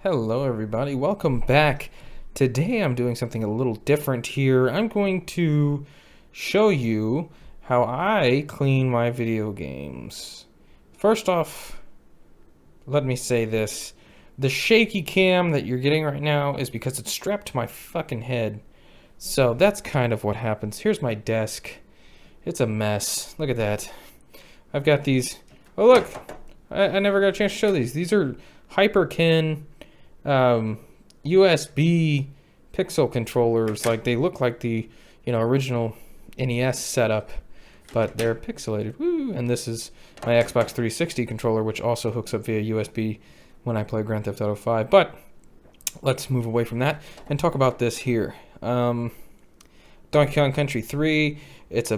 Hello everybody, welcome back. Today I'm doing something a little different here. I'm going to show you how I clean my video games. First off, let me say this. The shaky cam that you're getting right now is because it's strapped to my fucking head. So that's kind of what happens. Here's my desk. It's a mess. Look at that. I've got these. Oh look, I never got a chance to show these. These are Hyperkin USB pixel controllers. Like, they look like the original NES setup, but they're pixelated. Woo! And this is my Xbox 360 controller, which also hooks up via USB when I play Grand Theft Auto 5. But let's move away from that and talk about this here. Donkey Kong Country 3. It's a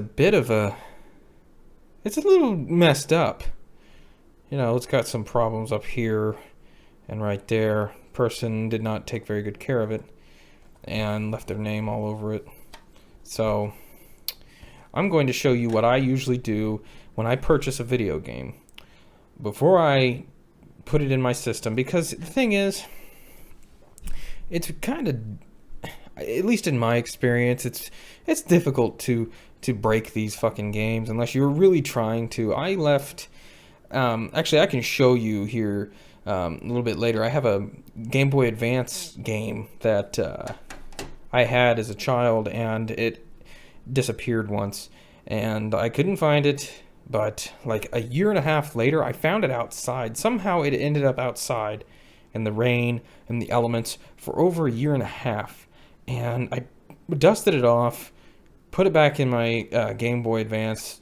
little messed up. It's got some problems up here and right there. Person did not take very good care of it and left their name all over it. So I'm going to show you what I usually do when I purchase a video game before I put it in my system, because the thing is, it's kind of, at least in my experience, it's difficult to break these fucking games unless you're really trying to. I left actually, I can show you here a little bit later. I have a Game Boy Advance game that I had as a child, and it disappeared once, and I couldn't find it. But like a year and a half later, I found it outside. Somehow it ended up outside in the rain and the elements for over a year and a half, and I dusted it off, put it back in my Game Boy Advance,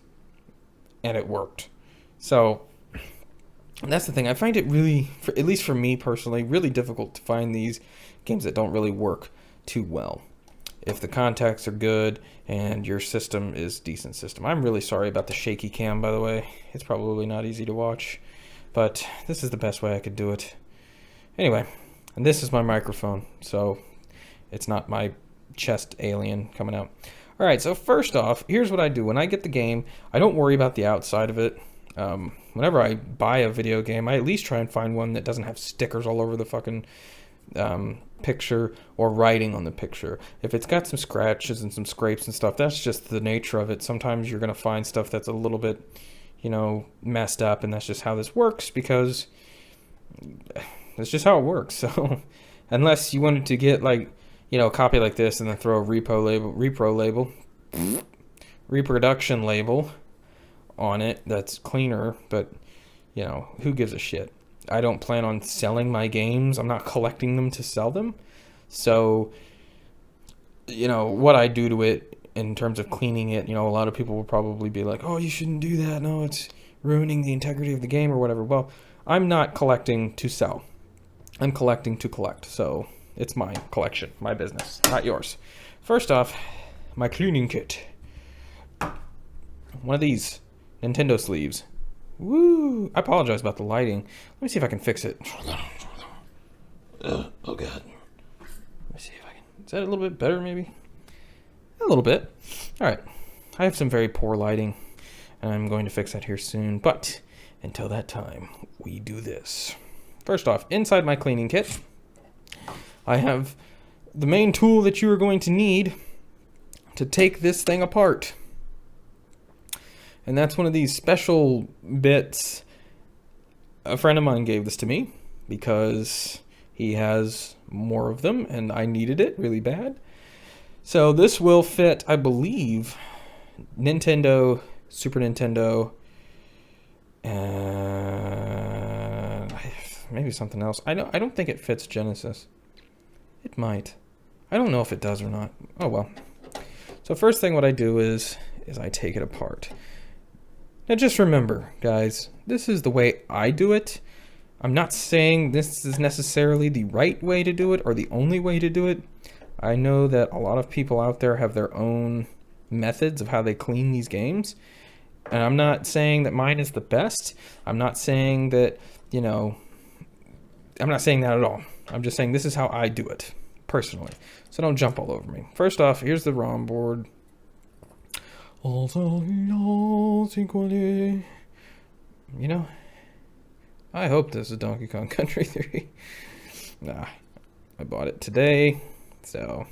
and it worked. So that's the thing. I find it really, at least for me personally, really difficult to find these games that don't really work too well. If the contacts are good and your system is decent system. I'm really sorry about the shaky cam, by the way. It's probably not easy to watch, but this is the best way I could do it. Anyway, and this is my microphone, so it's not my chest alien coming out. All right, so first off, here's what I do. When I get the game, I don't worry about the outside of it. Whenever I buy a video game, I at least try and find one that doesn't have stickers all over the fucking picture or writing on the picture. If it's got some scratches and some scrapes and stuff, that's just the nature of it. Sometimes you're going to find stuff that's a little bit, messed up, and that's just how this works, because that's just how it works. So unless you wanted to get a copy like this and then throw a reproduction label on it that's cleaner, but who gives a shit? I don't plan on selling my games. I'm not collecting them to sell them. So what I do to it in terms of cleaning it, a lot of people will probably be like, oh, you shouldn't do that, no, it's ruining the integrity of the game or whatever. Well, I'm not collecting to sell. I'm collecting to collect. So it's my collection, my business, not yours. First off, my cleaning kit. One of these Nintendo sleeves. Woo! I apologize about the lighting. Let me see if I can fix it. Oh god. Let me see if I can. Is that a little bit better, maybe? A little bit. Alright. I have some very poor lighting, and I'm going to fix that here soon. But until that time, we do this. First off, inside my cleaning kit, I have the main tool that you are going to need to take this thing apart. And that's one of these special bits. A friend of mine gave this to me because he has more of them and I needed it really bad. So this will fit, I believe, Nintendo, Super Nintendo, and maybe something else. I don't think it fits Genesis. It might. I don't know if it does or not. Oh well. So first thing what I do is I take it apart. Now just remember, guys, this is the way I do it. I'm not saying this is necessarily the right way to do it or the only way to do it. I know that a lot of people out there have their own methods of how they clean these games. And I'm not saying that mine is the best. I'm not saying that, I'm not saying that at all. I'm just saying this is how I do it, personally. So don't jump all over me. First off, here's the ROM board. I hope this is Donkey Kong Country 3. Nah, I bought it today, so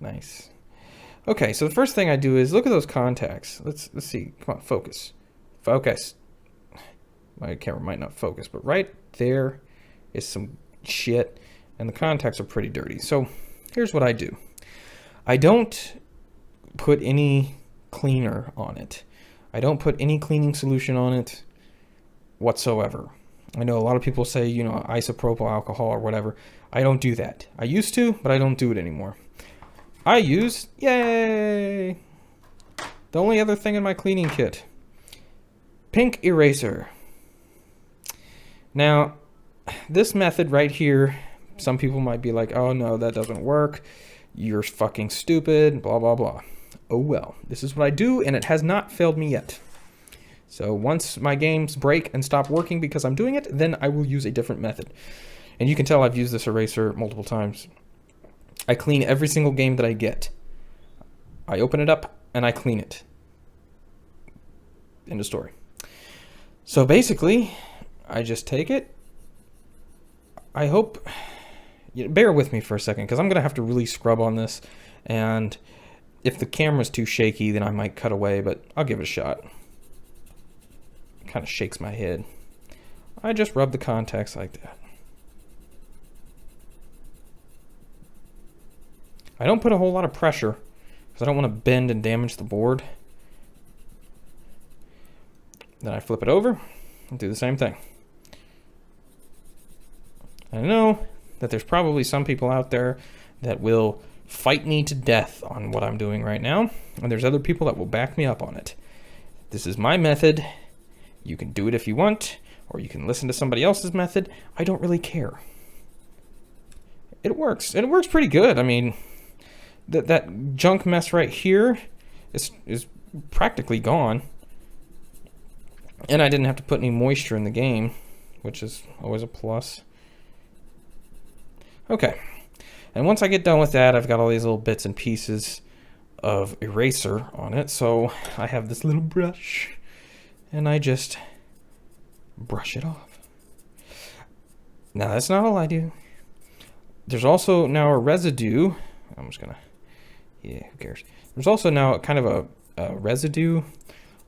nice. Okay, so the first thing I do is look at those contacts. Let's see. Come on, focus. Focus. My camera might not focus, but right there is some shit, and the contacts are pretty dirty. So here's what I do. I don't put any cleaner on it. I don't put any cleaning solution on it whatsoever. I know a lot of people say, you know, isopropyl alcohol or whatever. I don't do that. I used to, but I don't do it anymore. I use, yay, the only other thing in my cleaning kit, pink eraser. Now, this method right here, some people might be like, oh no, that doesn't work. You're fucking stupid, blah, blah, blah. Oh well, this is what I do, and it has not failed me yet. So once my games break and stop working because I'm doing it, then I will use a different method. And you can tell I've used this eraser multiple times. I clean every single game that I get. I open it up and I clean it. End of story. So basically, I just take it. I hope, bear with me for a second, because I'm going to have to really scrub on this. And if the camera's too shaky, then I might cut away, but I'll give it a shot. It kind of shakes my head. I just rub the contacts like that. I don't put a whole lot of pressure because I don't want to bend and damage the board. Then I flip it over and do the same thing. I know that there's probably some people out there that will fight me to death on what I'm doing right now, and there's other people that will back me up on it. This is my method. You can do it if you want, or you can listen to somebody else's method. I don't really care. It works, and it works pretty good. I mean, that junk mess right here is practically gone. And I didn't have to put any moisture in the game, which is always a plus. Okay. And once I get done with that, I've got all these little bits and pieces of eraser on it. So I have this little brush, and I just brush it off. Now, that's not all I do. There's also now a residue. I'm just going to... Yeah, who cares? There's also now kind of a residue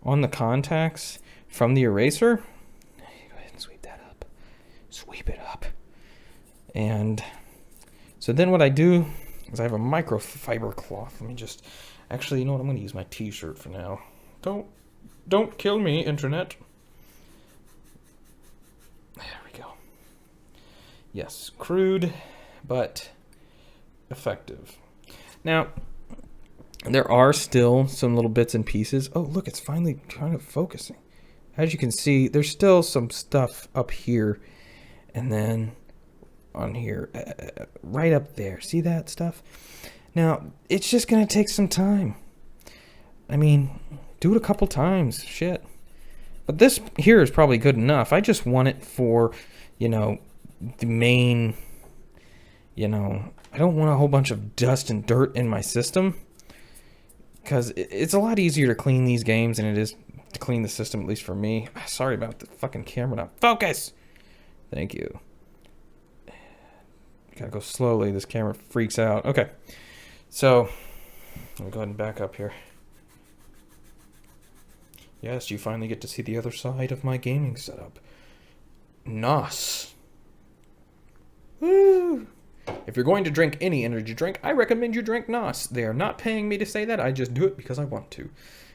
on the contacts from the eraser. Go ahead and sweep that up. Sweep it up. And so then what I do is I have a microfiber cloth. Let me just... Actually, you know what? I'm going to use my t-shirt for now. Don't kill me, internet. There we go. Yes, crude, but effective. Now, there are still some little bits and pieces. Oh, look, it's finally kind of focusing. As you can see, there's still some stuff up here. And then on here, right up there. See that stuff? Now, it's just going to take some time. I mean, do it a couple times. Shit. But this here is probably good enough. I just want it for, you know, the main, you know, I don't want a whole bunch of dust and dirt in my system. Because it's a lot easier to clean these games than it is to clean the system, at least for me. Sorry about the fucking camera now. Focus! Thank you. Gotta go slowly. This camera freaks out. Okay. So, I'll go ahead and back up here. Yes, you finally get to see the other side of my gaming setup. NOS. Woo! If you're going to drink any energy drink, I recommend you drink NOS. They are not paying me to say that. I just do it because I want to.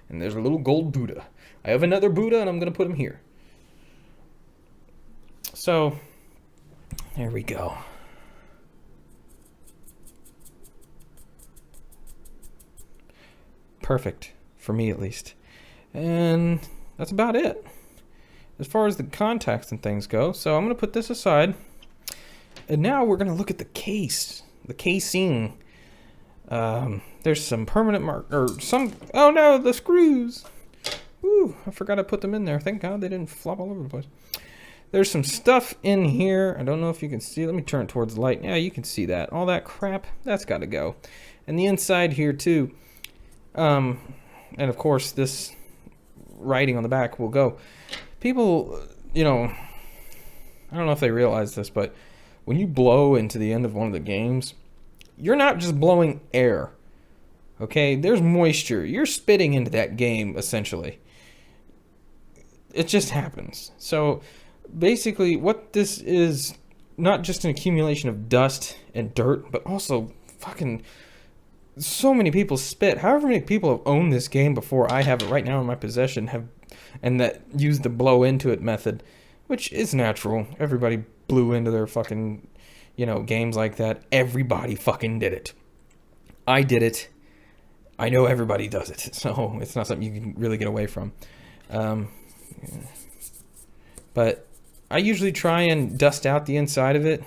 And there's a little gold Buddha. I have another Buddha, and I'm going to put him here. So, there we go. Perfect. For me, at least. And that's about it. As far as the contacts and things go. So, I'm going to put this aside. And now we're going to look at the case. The casing. There's some permanent oh no, the screws. Woo, I forgot I put them in there. Thank God they didn't flop all over the place. There's some stuff in here. I don't know if you can see. Let me turn it towards the light. Yeah, you can see that. All that crap, that's got to go. And the inside here too. And of course this writing on the back will go. People, you know, I don't know if they realize this, but when you blow into the end of one of the games, you're not just blowing air. Okay? There's moisture. You're spitting into that game, essentially. It just happens. So, basically, what this is, not just an accumulation of dust and dirt, but also fucking so many people spit. However many people have owned this game before I have it right now in my possession, and that use the blow into it method, which is natural. Everybody blew into their fucking, games like that. Everybody fucking did it. I did it. I know everybody does it, so it's not something you can really get away from. But I usually try and dust out the inside of it,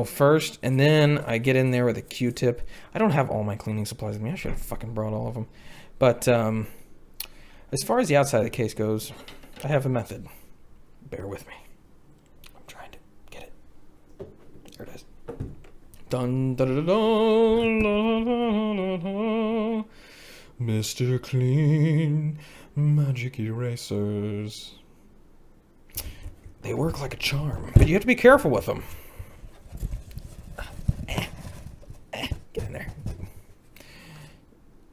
first, and then I get in there with a Q-tip. I don't have all my cleaning supplies with me. I should have fucking brought all of them. But as far as the outside of the case goes, I have a method. Bear with me. I'm trying to get it. There it is. Dun, da, da, da, da, da, da. Mr. Clean Magic Erasers. They work like a charm, but you have to be careful with them. Get in there.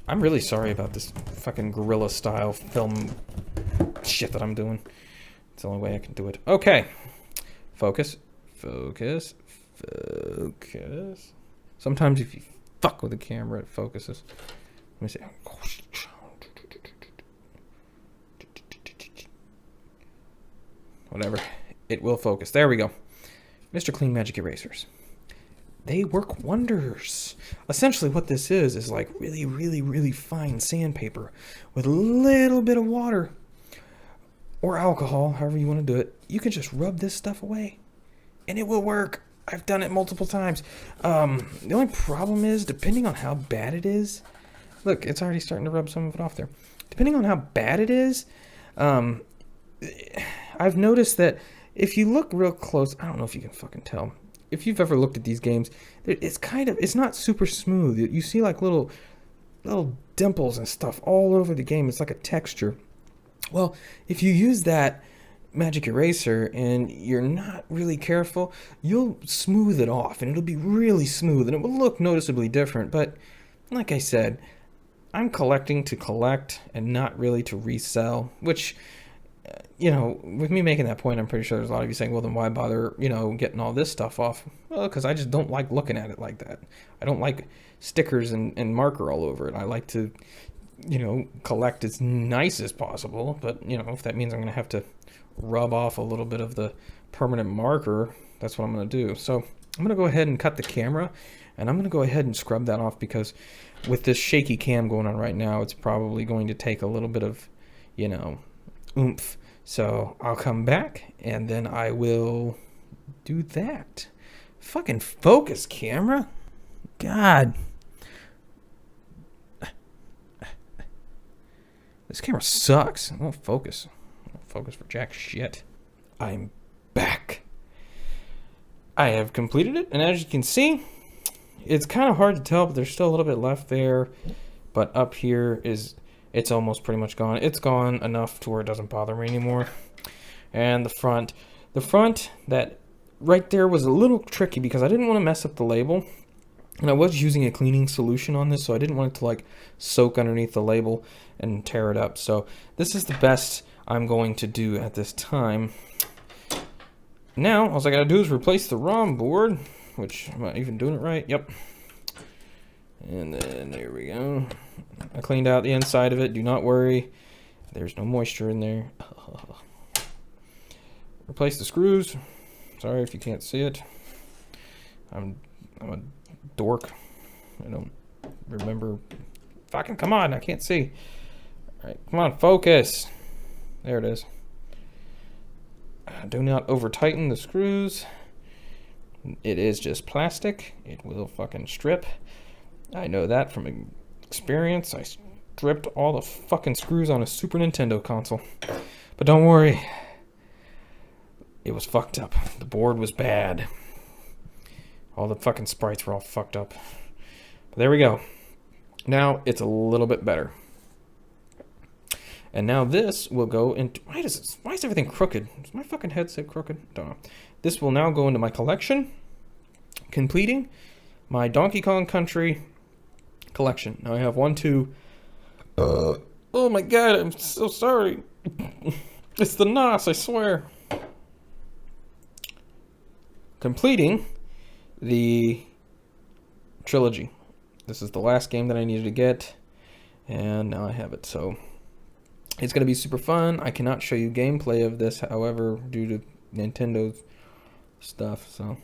I'm really sorry about this fucking guerrilla style film shit that I'm doing. It's the only way I can do it. Okay. Focus. Focus. Focus. Sometimes if you fuck with the camera, it focuses. Let me see. Whatever. It will focus. There we go. Mr. Clean Magic Erasers. They work wonders. Essentially what this is like really, really, really fine sandpaper with a little bit of water or alcohol, however you want to do it. You can just rub this stuff away and it will work. I've done it multiple times. The only problem is, depending on how bad it is, look, it's already starting to rub some of it off there. Depending on how bad it is, I've noticed that if you look real close, I don't know if you can fucking tell. If you've ever looked at these games, it's not super smooth. You see like little dimples and stuff all over the game. It's like a texture. Well, if you use that magic eraser and you're not really careful, you'll smooth it off and it'll be really smooth and it will look noticeably different. But like I said, I'm collecting to collect and not really to resell, which, with me making that point, I'm pretty sure there's a lot of you saying, well, then why bother, getting all this stuff off? Well, because I just don't like looking at it like that. I don't like stickers and marker all over it. I like to, collect as nice as possible. But, if that means I'm going to have to rub off a little bit of the permanent marker, that's what I'm going to do. So I'm going to go ahead and cut the camera, and I'm going to go ahead and scrub that off because with this shaky cam going on right now, it's probably going to take a little bit of, oomph. So I'll come back and then I will do that. Fucking focus, camera. God. This camera sucks. It won't focus. It won't focus for jack shit. I'm back. I have completed it, and as you can see, it's kind of hard to tell, but there's still a little bit left there. But up here it's almost pretty much gone. It's gone enough to where it doesn't bother me anymore. And the front, that right there was a little tricky because I didn't want to mess up the label. And I was using a cleaning solution on this, so I didn't want it to like soak underneath the label and tear it up. So this is the best I'm going to do at this time. Now, all I gotta do is replace the ROM board, which, am I even doing it right? Yep. And then there we go. I cleaned out the inside of it. Do not worry. There's no moisture in there. Replace the screws. Sorry if you can't see it. I'm a dork. I don't remember. Fucking come on, I can't see. Alright, come on, focus. There it is. Do not over tighten the screws. It is just plastic. It will fucking strip. I know that from experience. I stripped all the fucking screws on a Super Nintendo console. But don't worry. It was fucked up. The board was bad. All the fucking sprites were all fucked up. But there we go. Now it's a little bit better. And now this will go into... Why is everything crooked? Does my fucking headset crooked? Don't know. this will now go into my collection, completing my Donkey Kong Country collection. Now I have 1, 2. Oh my god, I'm so sorry. It's the NOS, I swear. Completing the trilogy. This is the last game that I needed to get, and now I have it. So it's going to be super fun. I cannot show you gameplay of this, however, due to Nintendo's stuff. So,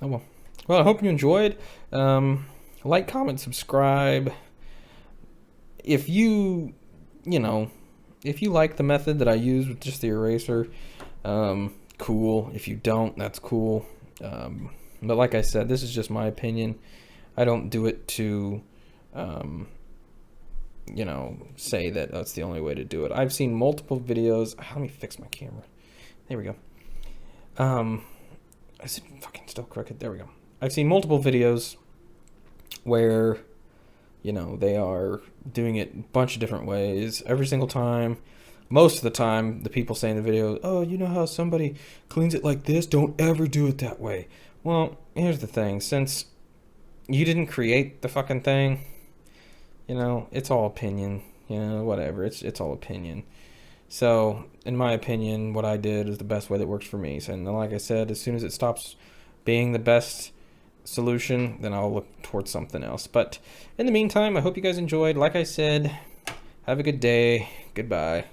oh well. Well, I hope you enjoyed. Like, comment, subscribe. If you like the method that I use with just the eraser, cool. If you don't, that's cool. But like I said, this is just my opinion. I don't do it to, say that that's the only way to do it. I've seen multiple videos. Let me fix my camera. There we go. Is it fucking still crooked? There we go. I've seen multiple videos where, they are doing it a bunch of different ways every single time. Most of the time, the people say in the video, oh, you know how somebody cleans it like this? Don't ever do it that way. Well, here's the thing. Since you didn't create the fucking thing, it's all opinion. Whatever. It's all opinion. So, in my opinion, what I did is the best way that works for me. And like I said, as soon as it stops being the best solution, then I'll look towards something else. But in the meantime, I hope you guys enjoyed. Like I said, have a good day. Goodbye.